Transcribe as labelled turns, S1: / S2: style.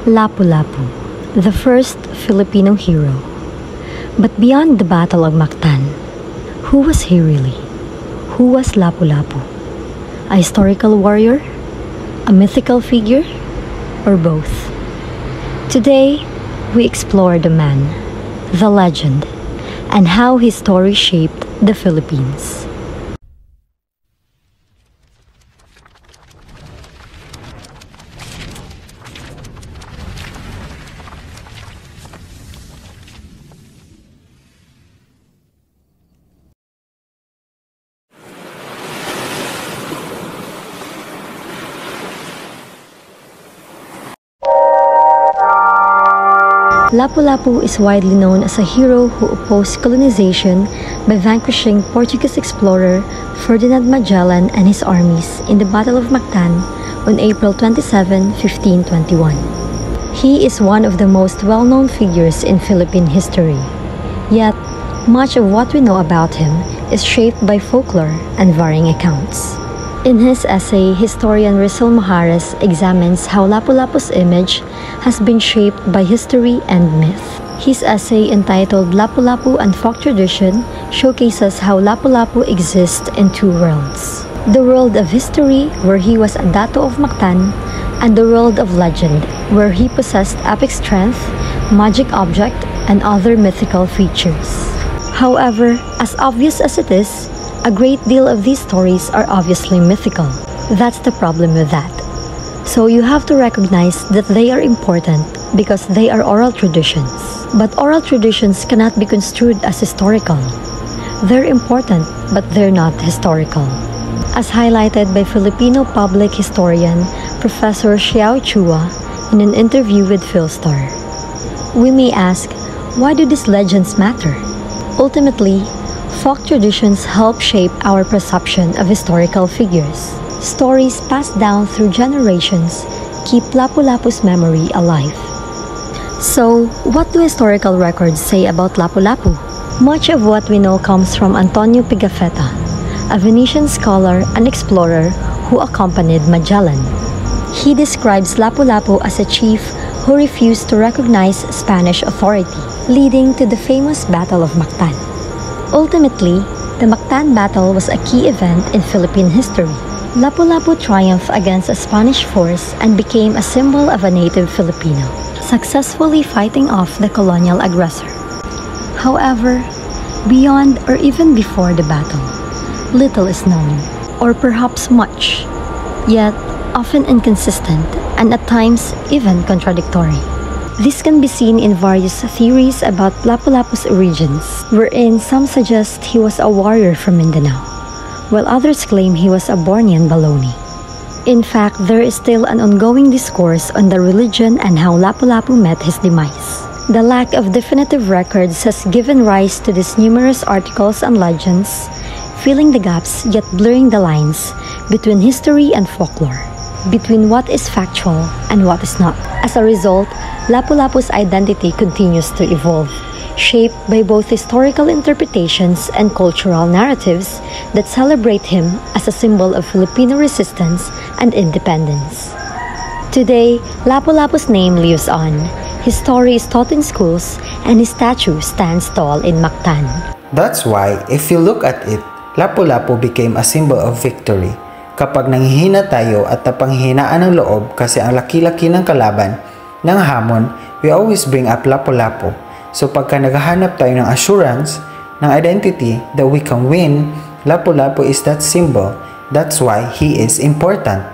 S1: Lapu-Lapu, the first Filipino hero. But beyond the Battle of Mactan, who was he really? Who was Lapu-Lapu? A historical warrior? A mythical figure? Or both? Today, we explore the man, the legend, and how his story shaped the Philippines. Lapu-Lapu is widely known as a hero who opposed colonization by vanquishing Portuguese explorer Ferdinand Magellan and his armies in the Battle of Mactan on April 27, 1521. He is one of the most well-known figures in Philippine history. Yet, much of what we know about him is shaped by folklore and varying accounts. In his essay, historian Rizal Mahares examines how Lapu-Lapu's image has been shaped by history and myth. His essay entitled Lapu-Lapu and Folk Tradition showcases how Lapu-Lapu exists in two worlds. The world of history, where he was a dato of Mactan, and the world of legend, where he possessed epic strength, magic object, and other mythical features. However, as obvious as it is, a great deal of these stories are obviously mythical. That's the problem with that. So you have to recognize that they are important because they are oral traditions. But oral traditions cannot be construed as historical. They're important, but they're not historical. As highlighted by Filipino public historian Professor Xiao Chua in an interview with Philstar. We may ask, why do these legends matter? Ultimately, folk traditions help shape our perception of historical figures. Stories passed down through generations keep Lapu-Lapu's memory alive. So, what do historical records say about Lapu-Lapu? Much of what we know comes from Antonio Pigafetta, a Venetian scholar and explorer who accompanied Magellan. He describes Lapu-Lapu as a chief who refused to recognize Spanish authority, leading to the famous Battle of Mactan. Ultimately, the Mactan battle was a key event in Philippine history. Lapu-Lapu triumphed against a Spanish force and became a symbol of a native Filipino, successfully fighting off the colonial aggressor. However, beyond or even before the battle, little is known, or perhaps much, yet often inconsistent and at times even contradictory. This can be seen in various theories about Lapu-Lapu's origins, wherein some suggest he was a warrior from Mindanao, while others claim he was a Bornean Baloni. In fact, there is still an ongoing discourse on the religion and how Lapu-Lapu met his demise. The lack of definitive records has given rise to these numerous articles and legends, filling the gaps yet blurring the lines between history and folklore, between what is factual and what is not. As a result, Lapu-Lapu's identity continues to evolve, shaped by both historical interpretations and cultural narratives that celebrate him as a symbol of Filipino resistance and independence. Today, Lapu-Lapu's name lives on. His story is taught in schools, and his statue stands tall in Mactan.
S2: That's why, if you look at it, Lapu-Lapu became a symbol of victory. Kapag nanghihina tayo at napanghihinaan ng loob kasi ang laki-laki ng kalaban, ng hamon, we always bring up Lapu-Lapu. So pagka naghahanap tayo ng assurance, ng identity that we can win, Lapu-Lapu is that symbol. That's why he is important.